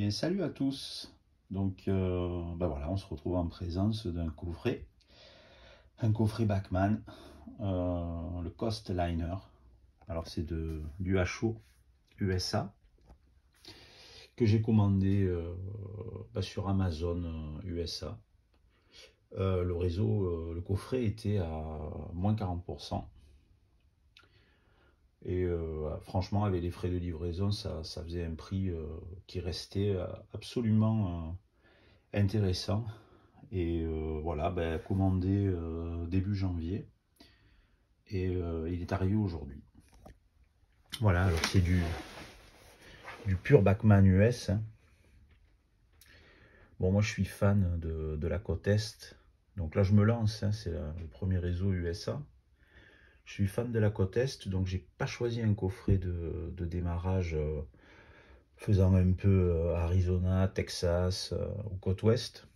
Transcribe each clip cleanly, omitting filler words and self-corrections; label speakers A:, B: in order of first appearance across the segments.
A: Bien, salut à tous. Donc, voilà, on se retrouve en présence d'un coffret, un coffret Bachmann, le Coastliner. Alors, c'est du HO USA que j'ai commandé sur Amazon USA. Le coffret était à moins 40%. Et franchement, avec les frais de livraison, ça faisait un prix qui restait absolument intéressant. Et voilà, commandé début janvier. Et il est arrivé aujourd'hui. Voilà, alors c'est du pur Bachmann US. Hein. Bon, moi je suis fan de la côte Est. Donc là je me lance, hein, c'est le premier réseau USA. Je suis fan de la côte Est, donc j'ai pas choisi un coffret de démarrage faisant un peu Arizona, Texas ou côte Ouest.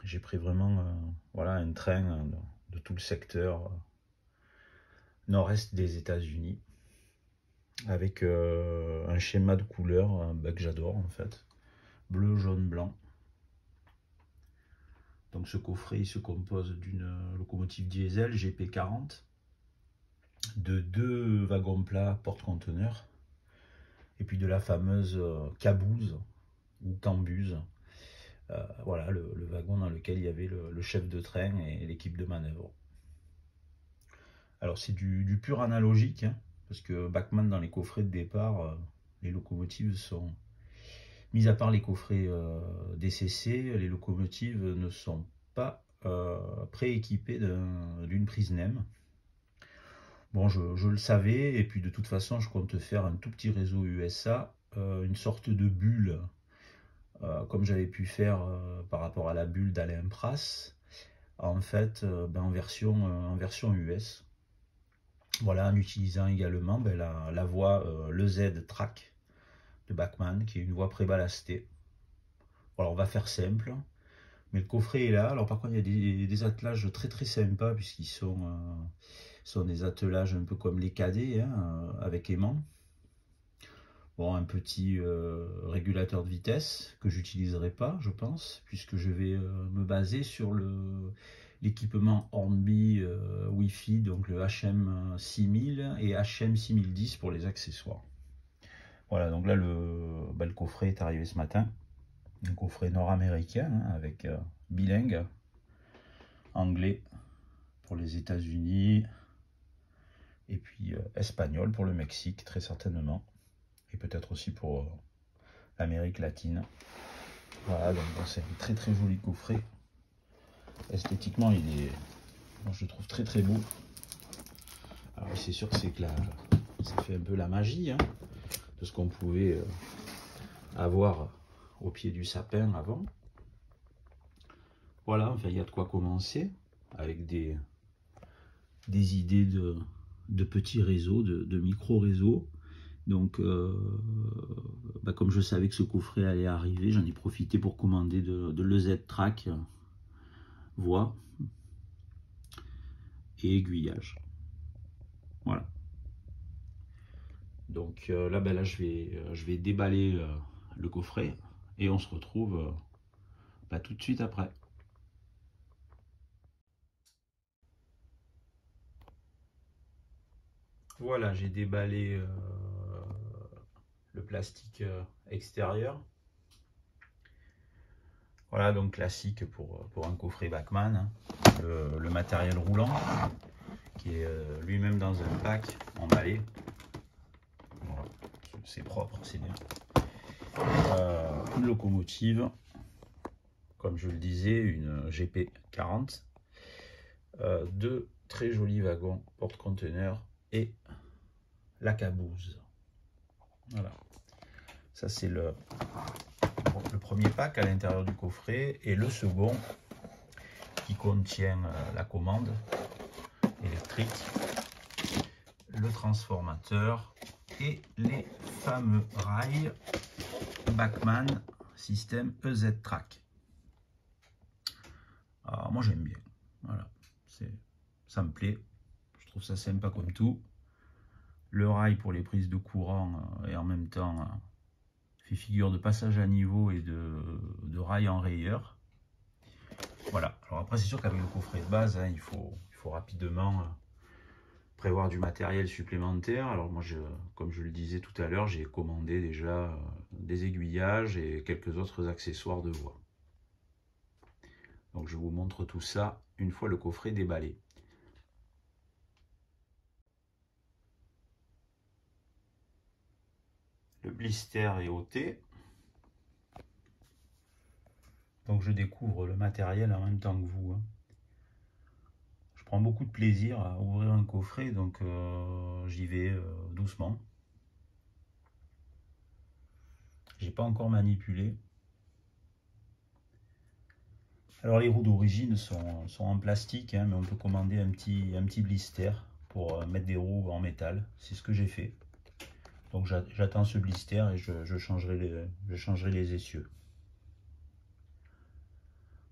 A: J'ai pris vraiment voilà, un train de tout le secteur nord-est des États-Unis avec un schéma de couleurs que j'adore en fait, bleu, jaune, blanc. Donc ce coffret il se compose d'une locomotive diesel GP40, de 2 wagons plats porte-conteneurs et puis de la fameuse caboose ou cambuse. Voilà le wagon dans lequel il y avait le chef de train et l'équipe de manœuvre. Alors c'est du pur analogique, hein, parce que Bachmann dans les coffrets de départ, les locomotives sont, mis à part les coffrets DCC, les locomotives ne sont pas prééquipées d'une prise NEM. Bon, je le savais, et puis de toute façon, je compte faire un tout petit réseau USA, une sorte de bulle, comme j'avais pu faire par rapport à la bulle d'Alain Pras, en fait, en version US. Voilà, en utilisant également la voie le Z-Track de Bachmann, qui est une voie préballastée. Voilà, on va faire simple, mais le coffret est là. Alors par contre, il y a des attelages très très sympas, puisqu'ils sont des attelages un peu comme les cadets, hein, avec aimant. Bon, un petit régulateur de vitesse que j'utiliserai pas, je pense, puisque je vais me baser sur l'équipement Hornby Wi-Fi, donc le HM6000 et HM6010 pour les accessoires. Voilà, donc là le coffret est arrivé ce matin, un coffret nord-américain hein, avec bilingue, anglais pour les États-Unis et puis espagnol pour le Mexique très certainement, et peut-être aussi pour l'Amérique latine. Voilà, donc c'est un très très joli coffret. Esthétiquement, moi, je le trouve très très beau. Alors c'est sûr que ça fait un peu la magie hein, de ce qu'on pouvait avoir au pied du sapin avant. Voilà, enfin il y a de quoi commencer avec des idées de petits réseaux, de micro-réseaux. Donc comme je savais que ce coffret allait arriver, j'en ai profité pour commander de l'EZ-Track voie et aiguillage. Voilà. Donc là je vais déballer le coffret et on se retrouve tout de suite après. Voilà, j'ai déballé le plastique extérieur. Voilà, donc classique pour un coffret Bachmann, hein. Le matériel roulant qui est lui-même dans un pack emballé. Voilà, c'est propre, c'est bien. Une locomotive, comme je le disais, une GP40, 2 très jolis wagons porte-conteneurs et la caboose. Voilà, ça c'est le premier pack à l'intérieur du coffret, et le second qui contient la commande électrique, le transformateur et les fameux rails Bachmann système EZ-Track. Alors moi j'aime bien, voilà, ça me plaît, je trouve ça sympa comme tout. Le rail pour les prises de courant et en même temps fait figure de passage à niveau et de rail en rayeur. Voilà, alors après c'est sûr qu'avec le coffret de base, hein, il faut rapidement prévoir du matériel supplémentaire. Alors moi, comme je le disais tout à l'heure, j'ai commandé déjà des aiguillages et quelques autres accessoires de voie. Donc je vous montre tout ça une fois le coffret déballé. Le blister est ôté. Donc je découvre le matériel en même temps que vous. Hein. Je prends beaucoup de plaisir à ouvrir un coffret, donc j'y vais doucement. J'ai pas encore manipulé. Alors les roues d'origine sont en plastique, hein, mais on peut commander un petit blister pour mettre des roues en métal. C'est ce que j'ai fait. Donc j'attends ce blister et je changerai les essieux.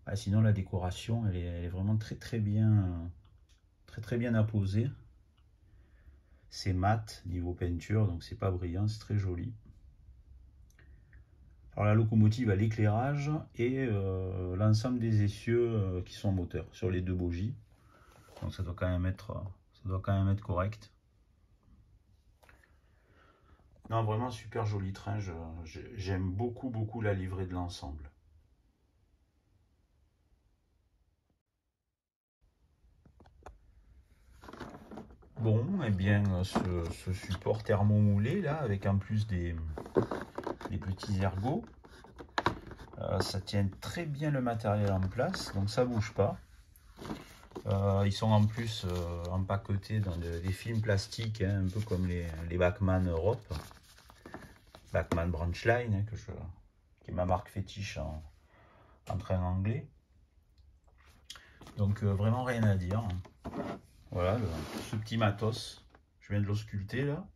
A: Ah, sinon la décoration elle est vraiment très bien apposée. C'est mat niveau peinture, donc c'est pas brillant, c'est très joli. Alors la locomotive a l'éclairage et l'ensemble des essieux qui sont moteurs sur les deux bogies. Donc ça doit quand même être correct. Non, vraiment super joli train. J'aime beaucoup la livrée de l'ensemble. Bon, et bien ce support thermomoulé là, avec en plus des petits ergots, ça tient très bien le matériel en place, donc ça bouge pas. Ils sont en plus empaquetés dans des films plastiques, hein, un peu comme les Bachmann Europe, Bachmann Branchline, hein, qui est ma marque fétiche en train anglais. Donc vraiment rien à dire. Voilà, ce petit matos, je viens de l'ausculter là.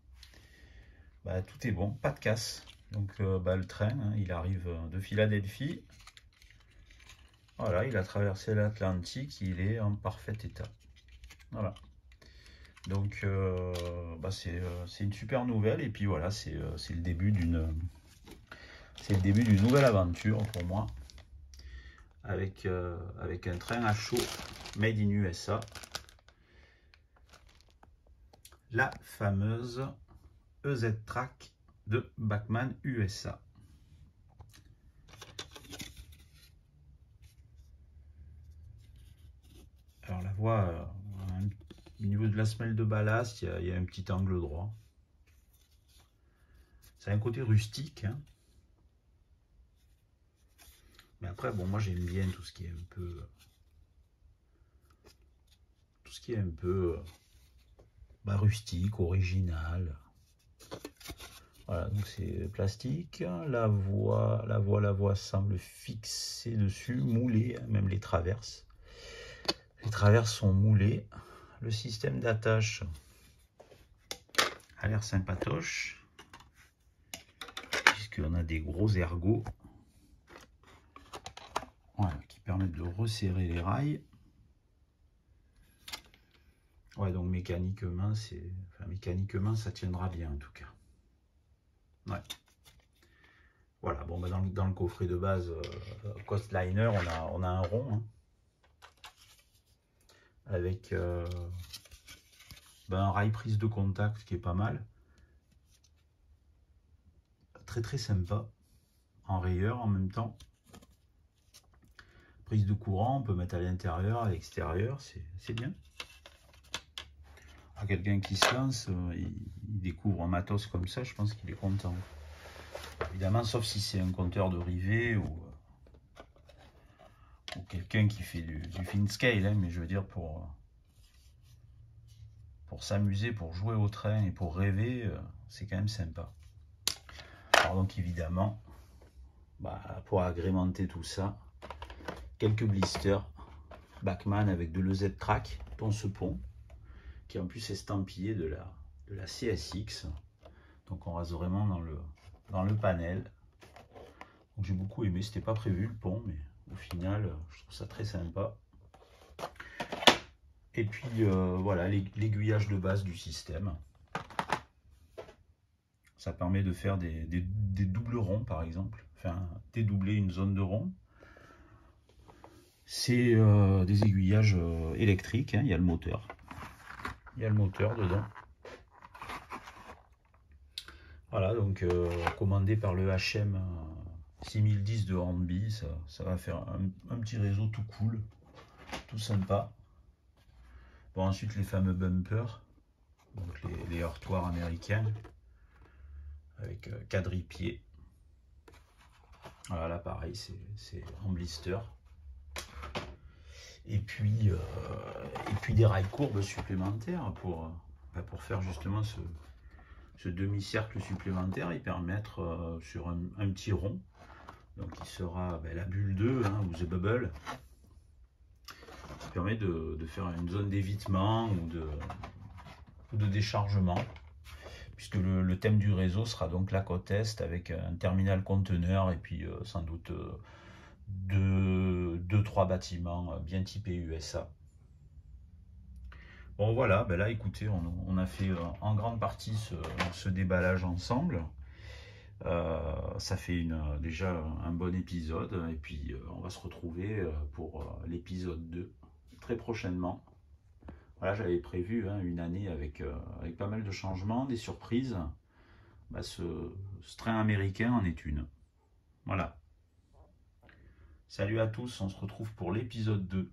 A: Bah, tout est bon, pas de casse. Donc le train, hein, il arrive de Philadelphie. Voilà, il a traversé l'Atlantique, il est en parfait état. Voilà. Donc c'est une super nouvelle et puis voilà, c'est le début d'une nouvelle aventure pour moi avec un train à chaud made in USA. La fameuse EZ-Track de Bachmann USA. Alors la voie, au niveau de la semelle de ballast, il y a un petit angle droit. C'est un côté rustique. Hein. Mais après, bon, moi j'aime bien tout ce qui est un peu... rustique, original. Voilà, donc c'est plastique. La voie semble fixée dessus, moulée, même les traverses. Les traverses sont moulées. Le système d'attache a l'air sympatoche, puisqu'on a des gros ergots, voilà, qui permettent de resserrer les rails. Ouais, donc mécaniquement, ça tiendra bien en tout cas. Ouais. Voilà, bon, bah dans le coffret de base Coastliner, on a un rond, hein, avec un rail prise de contact qui est pas mal. Très sympa, en rayeur en même temps. Prise de courant, on peut mettre à l'intérieur, à l'extérieur, c'est bien. À quelqu'un qui se lance, il découvre un matos comme ça, je pense qu'il est content. Évidemment, sauf si c'est un compteur de rivets ou quelqu'un qui fait du fin scale, hein, mais je veux dire pour s'amuser, pour jouer au train et pour rêver, c'est quand même sympa. Alors donc évidemment, pour agrémenter tout ça, quelques blisters Bachmann avec de l'EZ-Track, dont ce pont, qui en plus est estampillé de la CSX. Donc on reste vraiment dans le panel. Donc j'ai beaucoup aimé, c'était pas prévu le pont, mais au final, je trouve ça très sympa. Et puis voilà, l'aiguillage de base du système. Ça permet de faire des doubles ronds par exemple, enfin dédoubler une zone de rond. C'est des aiguillages électriques, hein, il y a le moteur. Il y a le moteur dedans. Voilà, donc commandé par le HM 6010 de Hornby, ça va faire un petit réseau tout cool, tout sympa. Bon, ensuite les fameux bumpers, donc les heurtoirs américains, avec quadripied. Voilà, là pareil, c'est en blister. Et puis des rails courbes supplémentaires pour faire justement ce demi-cercle supplémentaire et permettre sur un petit rond, donc qui sera la bulle 2 hein, ou the bubble, qui permet de faire une zone d'évitement ou de déchargement, puisque le thème du réseau sera donc la côte est avec un terminal conteneur et puis sans doute 2-3 bâtiments bien typés USA. Bon voilà, ben là écoutez, on a fait en grande partie ce déballage ensemble. Ça fait déjà un bon épisode et puis on va se retrouver pour l'épisode 2 très prochainement. Voilà, j'avais prévu hein, une année avec pas mal de changements, des surprises. Bah, ce train américain en est une. Voilà. Salut à tous, on se retrouve pour l'épisode 2.